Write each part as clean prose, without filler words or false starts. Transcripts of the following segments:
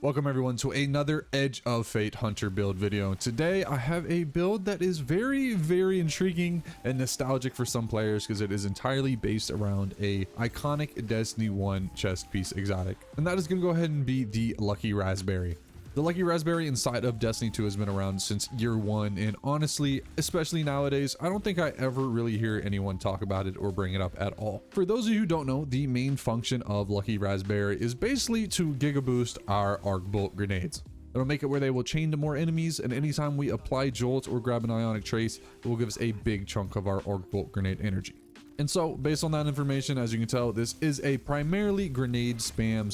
Welcome everyone to another Edge of Fate Hunter build video. Today I have a build that is very intriguing and nostalgic for some players because it is entirely based around a iconic Destiny 1 chest piece exotic. And that is going to go ahead and be the Lucky Raspberry. The Lucky Raspberry inside of Destiny 2 has been around since year one, and honestly, especially nowadays, I don't think I ever really hear anyone talk about it or bring it up at all. For those of you who don't know, the main function of Lucky Raspberry is basically to giga boost our arc bolt grenades. It'll make it where they will chain to more enemies, and anytime we apply jolt or grab an ionic trace, it will give us a big chunk of our arc bolt grenade energy. And so, based on that information, as you can tell, this is a primarily grenade spam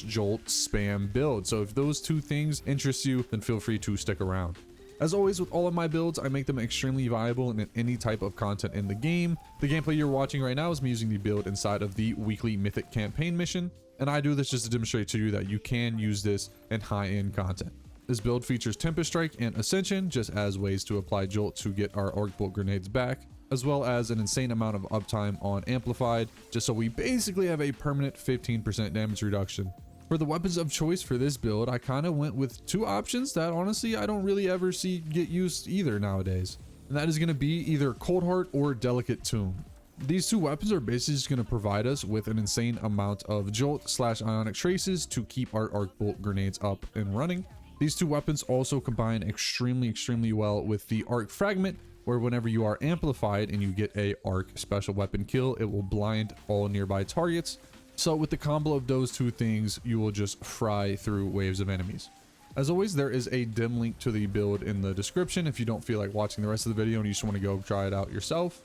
/ jolt spam build. So if those two things interest you, then feel free to stick around. As always, with all of my builds, I make them extremely viable in any type of content in the game. The gameplay you're watching right now is me using the build inside of the weekly Mythic campaign mission. And I do this just to demonstrate to you that you can use this in high-end content. This build features Tempest Strike and Ascension just as ways to apply jolt to get our arc bolt grenades back, as well as an insane amount of uptime on Amplified, just so we basically have a permanent 15% damage reduction. For the weapons of choice for this build, I kind of went with two options that honestly I don't really ever see get used either nowadays. And that is going to be either Cold Heart or Delicate Tomb. These two weapons are basically just going to provide us with an insane amount of jolt / ionic traces to keep our arc bolt grenades up and running. These two weapons also combine extremely well with the arc fragment, where whenever you are amplified and you get a arc special weapon kill, it will blind all nearby targets. So with the combo of those two things, you will just fry through waves of enemies. As always, there is a dim link to the build in the description if you don't feel like watching the rest of the video and you just want to go try it out yourself.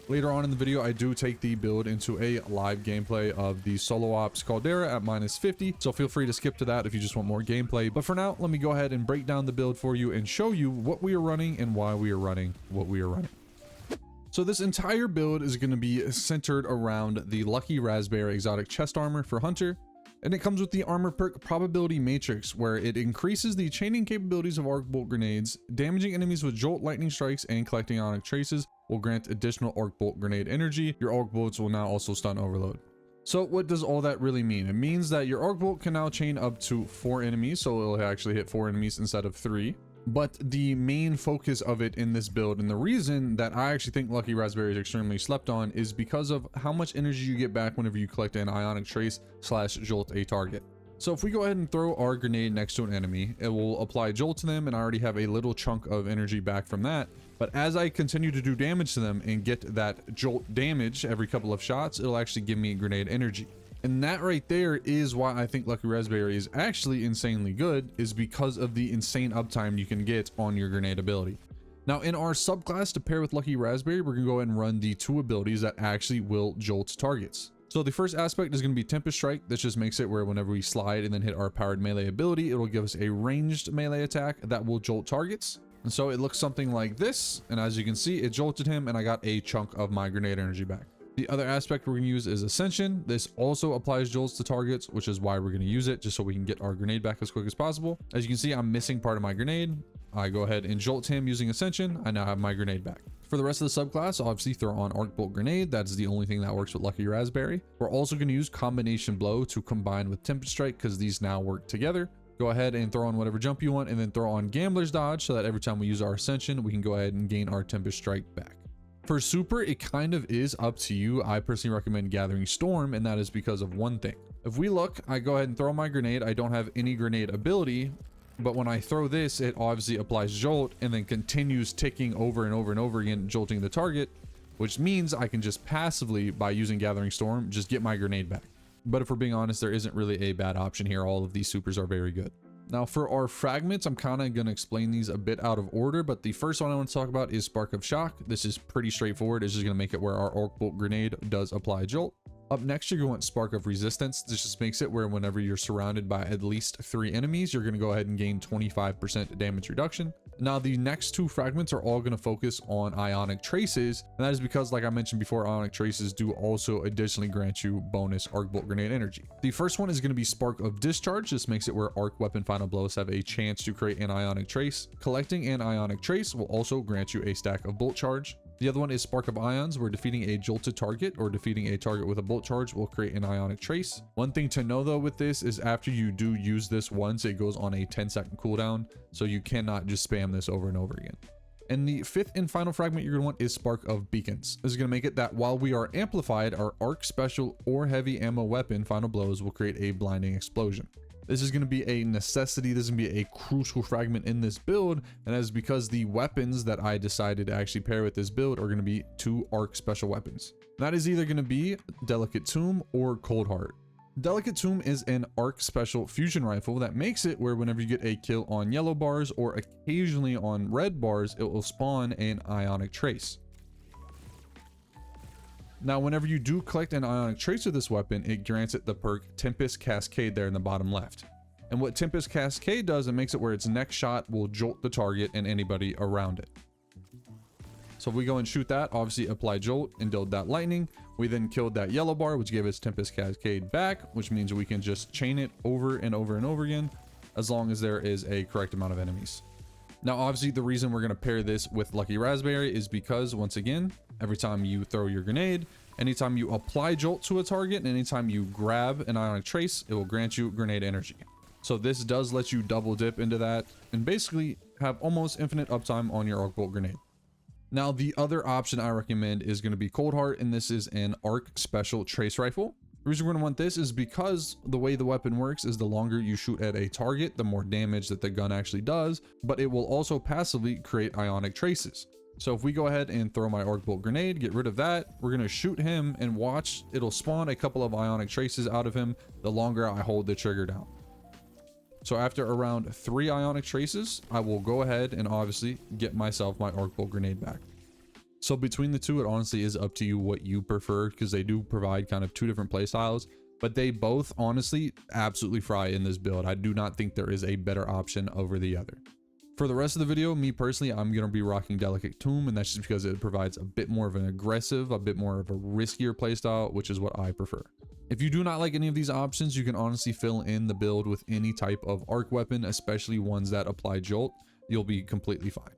Later on in the video, I do take the build into a live gameplay of the Solo Ops Caldera at -50, so feel free to skip to that if you just want more gameplay. But for now, let me go ahead and break down the build for you and show you what we are running and why we are running what we are running. So this entire build is going to be centered around the Lucky Raspberry exotic chest armor for Hunter. And it comes with the armor perk Probability Matrix, where it increases the chaining capabilities of arc bolt grenades. Damaging enemies with jolt, lightning strikes, and collecting ionic traces will grant additional arc bolt grenade energy. Your arc bolts will now also stun overload. So what does all that really mean? It means that your arc bolt can now chain up to 4 enemies, so it'll actually hit 4 enemies instead of 3. But the main focus of it in this build, and the reason that I actually think Lucky Raspberry is extremely slept on, is because of how much energy you get back whenever you collect an ionic trace / jolt a target. So if we go ahead and throw our grenade next to an enemy, it will apply jolt to them, and I already have a little chunk of energy back from that. But as I continue to do damage to them and get that jolt damage every couple of shots, it'll actually give me grenade energy. And that right there is why I think Lucky Raspberry is actually insanely good, is because of the insane uptime you can get on your grenade ability. Now in our subclass to pair with Lucky Raspberry, we're gonna go ahead and run the two abilities that actually will jolt targets. So the first aspect is going to be Tempest Strike. This just makes it where whenever we slide and then hit our powered melee ability, it will give us a ranged melee attack that will jolt targets. And so it looks something like this. And as you can see, it jolted him and I got a chunk of my grenade energy back. The other aspect we're going to use is Ascension. This also applies jolts to targets, which is why we're going to use it, just so we can get our grenade back as quick as possible. As you can see, I'm missing part of my grenade. I go ahead and jolt him using Ascension. I now have my grenade back. For the rest of the subclass, I'll obviously throw on Arc Bolt Grenade. That's the only thing that works with Lucky Raspberry. We're also going to use Combination Blow to combine with Tempest Strike because these now work together. Go ahead and throw on whatever jump you want and then throw on Gambler's Dodge so that every time we use our Ascension, we can go ahead and gain our Tempest Strike back. For super, it kind of is up to you. I personally recommend Gathering Storm, and that is because of one thing. If we look, I go ahead and throw my grenade. I don't have any grenade ability, but when I throw this, it obviously applies jolt and then continues ticking over and over again, jolting the target, which means I can just passively, by using Gathering Storm, just get my grenade back. But if we're being honest, there isn't really a bad option here. All of these supers are very good. Now for our fragments, I'm kind of going to explain these a bit out of order, but the first one I want to talk about is Spark of Shock. This is pretty straightforward. It's just going to make it where our Arc Bolt Grenade does apply jolt. Up next, you're going to want Spark of Resistance. This just makes it where whenever you're surrounded by at least 3 enemies, you're going to go ahead and gain 25% damage reduction. Now, the next two fragments are all going to focus on Ionic Traces, and that is because, like I mentioned before, Ionic Traces do also additionally grant you bonus Arc Bolt Grenade energy. The first one is going to be Spark of Discharge. This makes it where Arc Weapon Final Blows have a chance to create an Ionic Trace. Collecting an Ionic Trace will also grant you a stack of Bolt Charge. The other one is Spark of Ions, where defeating a jolted target or defeating a target with a bolt charge will create an ionic trace. One thing to know though with this is after you do use this once, it goes on a 10-second cooldown, so you cannot just spam this over and over again. And the fifth and final fragment you're going to want is Spark of Beacons. This is going to make it that while we are amplified, our arc, special, or heavy ammo weapon final blows will create a blinding explosion. This is going to be a necessity. This is going to be a crucial fragment in this build, and that is because the weapons that I decided to actually pair with this build are going to be 2 arc special weapons. That is either going to be Delicate Tomb or Cold Heart. Delicate Tomb is an arc special fusion rifle that makes it where whenever you get a kill on yellow bars or occasionally on red bars, it will spawn an ionic trace. Now, whenever you do collect an ionic trace of this weapon, it grants it the perk Tempest Cascade there in the bottom left. And what Tempest Cascade does, it makes it where its next shot will jolt the target and anybody around it. So if we go and shoot that, obviously apply jolt and deal that lightning. We then killed that yellow bar, which gave us Tempest Cascade back, which means we can just chain it over and over and over again, as long as there is a correct amount of enemies. Now, obviously the reason we're going to pair this with Lucky Raspberry is because, once again, every time you throw your grenade, anytime you apply jolt to a target, and anytime you grab an ionic trace, it will grant you grenade energy. So this does let you double dip into that and basically have almost infinite uptime on your arc bolt grenade. Now, the other option I recommend is going to be Cold Heart, and this is an arc special trace rifle. The reason we're going to want this is because the way the weapon works is the longer you shoot at a target, the more damage that the gun actually does, but it will also passively create ionic traces. So if we go ahead and throw my arc bolt grenade, get rid of that, we're going to shoot him and watch, it'll spawn a couple of ionic traces out of him the longer I hold the trigger down. So after around 3 ionic traces, I will go ahead and obviously get myself my arc bolt grenade back. So between the two, it honestly is up to you what you prefer, because they do provide kind of 2 different play styles, but they both honestly absolutely fry in this build. I do not think there is a better option over the other. For the rest of the video, me personally, I'm going to be rocking Delicate Tomb, and that's just because it provides a bit more of an aggressive, a bit more of a riskier playstyle, which is what I prefer. If you do not like any of these options, you can honestly fill in the build with any type of arc weapon, especially ones that apply jolt. You'll be completely fine.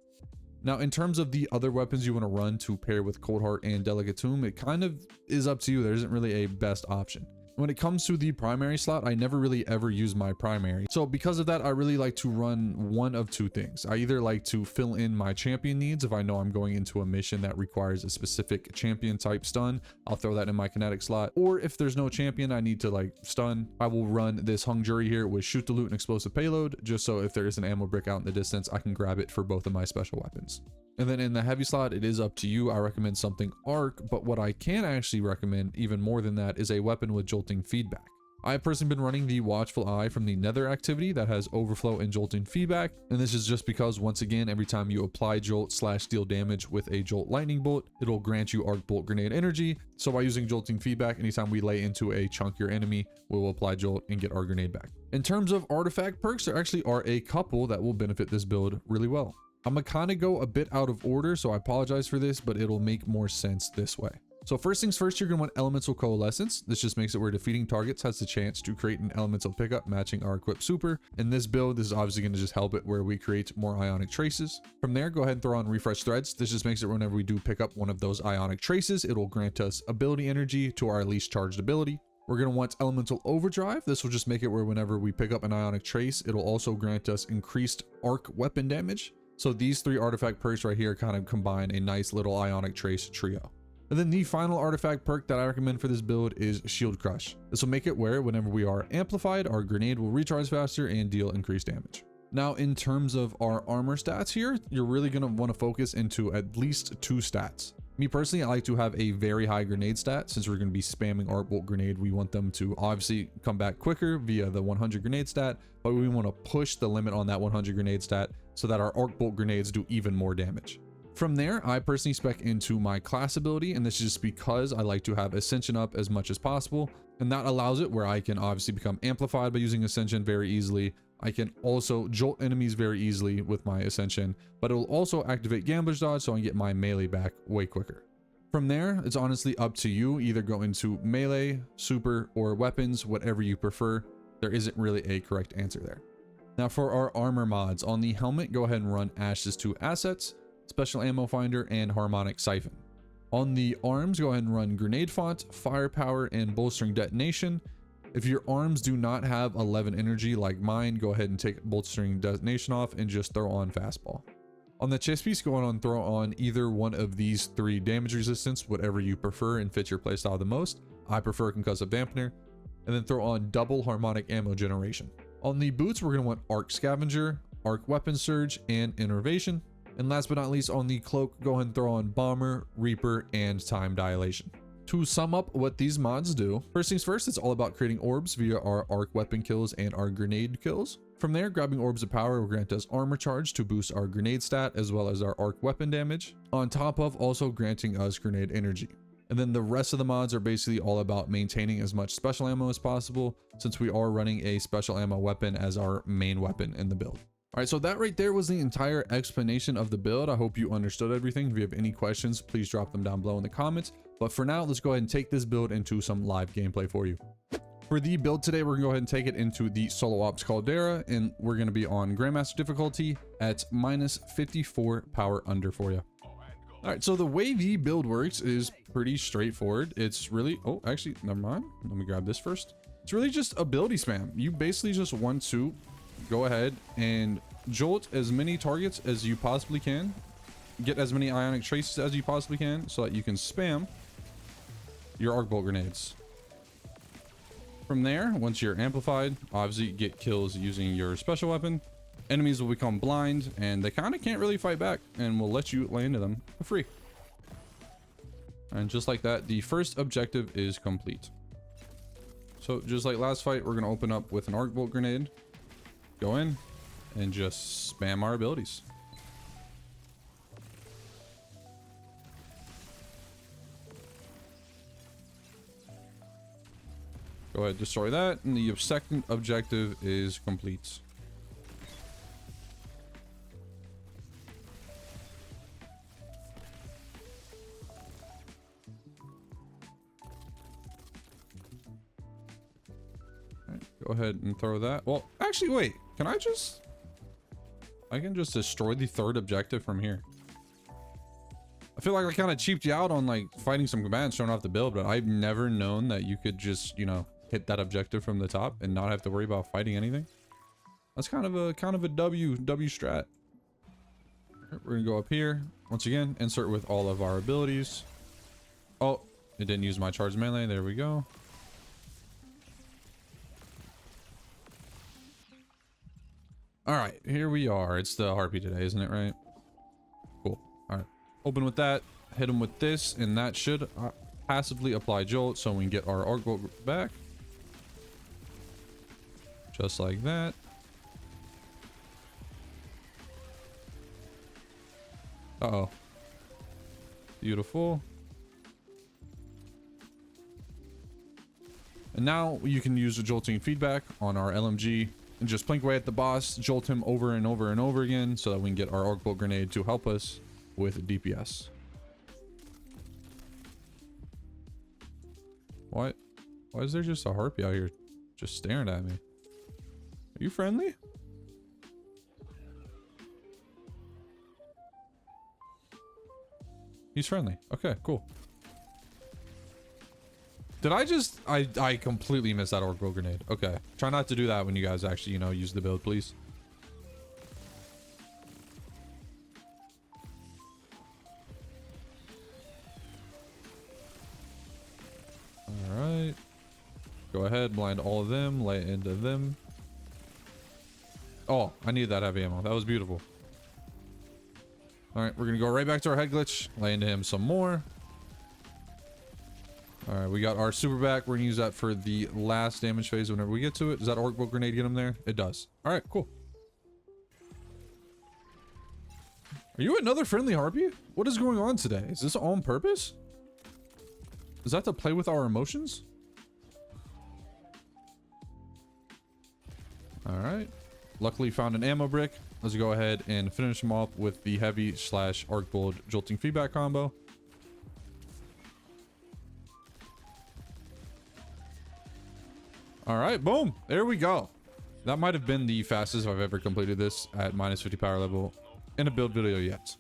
Now, in terms of the other weapons you want to run to pair with Cold Heart and Delicate Tomb, it kind of is up to you. There isn't really a best option. When it comes to the primary slot, I never really ever use my primary. So because of that, I really like to run one of 2 things. I either like to fill in my champion needs. If I know I'm going into a mission that requires a specific champion type stun, I'll throw that in my kinetic slot. Or if there's no champion I need to like stun, I will run this Hung Jury here with Shoot to Loot and Explosive Payload, just so if there is an ammo brick out in the distance, I can grab it for both of my special weapons. And then in the heavy slot, it is up to you. I recommend something arc, but what I can actually recommend even more than that is a weapon with jolting feedback. I've personally been running the Watchful Eye from the Nether activity that has overflow and jolting feedback, and this is just because, once again, every time you apply jolt / deal damage with a jolt lightning bolt, it'll grant you arc bolt grenade energy. So by using jolting feedback, anytime we lay into a chunkier enemy, we will apply jolt and get our grenade back. In terms of artifact perks, there actually are a couple that will benefit this build really well. I'm gonna kind of go a bit out of order, so I apologize for this, but it'll make more sense this way. So first things first, you're gonna want Elemental Coalescence. This just makes it where defeating targets has the chance to create an elemental pickup matching our equipped super. In this build, this is obviously gonna just help it where we create more ionic traces. From there, go ahead and throw on Refresh Threads. This just makes it whenever we do pick up one of those ionic traces, it'll grant us ability energy to our least charged ability. We're going to want Elemental Overdrive. This will just make it where whenever we pick up an ionic trace, it'll also grant us increased arc weapon damage. So these 3 artifact perks right here kind of combine a nice little ionic trace trio. And then the final artifact perk that I recommend for this build is Shield Crush. This will make it where whenever we are amplified, our grenade will recharge faster and deal increased damage. Now, in terms of our armor stats here, you're really going to want to focus into at least 2 stats. Me personally, I like to have a very high grenade stat. Since we're going to be spamming Arc Bolt Grenade, we want them to obviously come back quicker via the 100 grenade stat, but we want to push the limit on that 100 grenade stat so that our Arc Bolt Grenades do even more damage. From there, I personally spec into my class ability, and this is just because I like to have Ascension up as much as possible, and that allows it where I can obviously become amplified by using Ascension very easily. I can also jolt enemies very easily with my Ascension, but it will also activate Gambler's Dodge so I can get my melee back way quicker. From there, it's honestly up to you. Either go into melee, super, or weapons, whatever you prefer. There isn't really a correct answer there. Now for our armor mods, on the helmet, go ahead and run Ashes to Assets. special ammo finder, and harmonic siphon. On the arms, go ahead and run grenade font, firepower, and bolstering detonation. If your arms do not have 11 energy like mine, go ahead and take bolstering detonation off and just throw on fastball. On the chest piece, go on and throw on either one of these 3 damage resistance, whatever you prefer and fits your playstyle the most. I prefer concussive dampener. And then throw on double harmonic ammo generation. On the boots, we're going to want arc scavenger, arc weapon surge, and innervation. And last but not least, on the cloak, go ahead and throw on bomber, reaper, and time dilation. To sum up what these mods do, first things first, it's all about creating orbs via our arc weapon kills and our grenade kills. From there, grabbing orbs of power will grant us armor charge to boost our grenade stat as well as our arc weapon damage, on top of also granting us grenade energy. And then the rest of the mods are basically all about maintaining as much special ammo as possible, since we are running a special ammo weapon as our main weapon in the build. All right, so that right there was the entire explanation of the build. I hope you understood everything. If you have any questions, please drop them down below in the comments. But for now, let's go ahead and take this build into some live gameplay for you. For the build today, we're gonna go ahead and take it into the Solo Ops Caldera, and we're gonna be on Grandmaster difficulty at -54 power under for you. All right, so the way the build works is pretty straightforward. It's really, oh, actually, never mind. Let me grab this first. It's really just ability spam. You basically just want to go ahead and jolt as many targets as you possibly can, get as many ionic traces as you possibly can so that you can spam your arc bolt grenades. From there, once you're amplified, obviously get kills using your special weapon. Enemies will become blind and they kind of can't really fight back and will let you lay into them for free. And just like that, the first objective is complete. So just like last fight, we're going to open up with an arc bolt grenade, go in and just spam our abilities. Go ahead, destroy that, and the second objective is complete. Alright, go ahead and throw that. Well, actually, wait, can I can just destroy the third objective from here. I feel like I kind of cheaped you out on like fighting some combatants showing off the build, but I've never known that you could just, you know, hit that objective from the top and not have to worry about fighting anything. That's kind of a W strat. We're gonna go up here once again, insert with all of our abilities. Oh, it didn't use my charge melee. There we go. All right, here we are. It's the harpy today, isn't it? Right? Cool. All right, open with that, hit him with this, and that should passively apply jolt so we can get our arc bolt back. Just like that. Uh-oh. Beautiful. And now you can use the jolting feedback on our LMG and just plink away at the boss, jolt him over and over and over again so that we can get our arc bolt grenade to help us with DPS. Why is there just a harpy out here just staring at me? Are you friendly? He's friendly. Okay, cool. Did I just... I completely missed that arc bolt grenade. Okay. Try not to do that when you guys actually, you know, use the build, please. Alright. Go ahead, blind all of them, lay into them. Oh, I needed that heavy ammo. That was beautiful. Alright, we're gonna go right back to our head glitch, lay into him some more. Alright, we got our super back. We're gonna use that for the last damage phase whenever we get to it. Does that arc bolt grenade get him there? It does. Alright, cool. Are you another friendly harpy? What is going on today? Is this all on purpose? Is that to play with our emotions? Alright. Luckily found an ammo brick. Let's go ahead and finish him off with the heavy / arc bolt jolting feedback combo. All right, boom. There we go. That might have been the fastest I've ever completed this at -50 power level in a build video yet.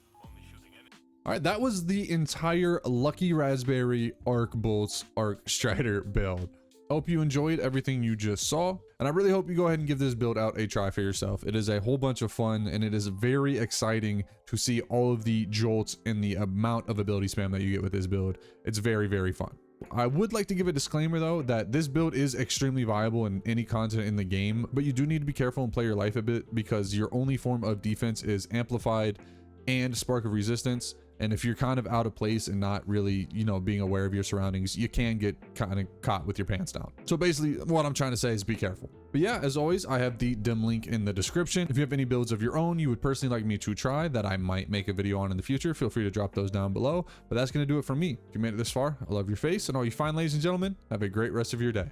All right, that was the entire Lucky Raspberry Arc Bolts Arc Strider build. Hope you enjoyed everything you just saw, and I really hope you go ahead and give this build out a try for yourself. It is a whole bunch of fun, and it is very exciting to see all of the jolts and the amount of ability spam that you get with this build. It's very, very fun. I would like to give a disclaimer though, that this build is extremely viable in any content in the game, but you do need to be careful and play your life a bit, because your only form of defense is amplified and spark of resistance. And if you're kind of out of place and not really, you know, being aware of your surroundings, you can get kind of caught with your pants down. So basically what I'm trying to say is be careful. But yeah, as always, I have the dim link in the description. If you have any builds of your own you would personally like me to try that I might make a video on in the future, feel free to drop those down below. But that's going to do it for me. If you made it this far, I love your face, and all you fine ladies and gentlemen, have a great rest of your day.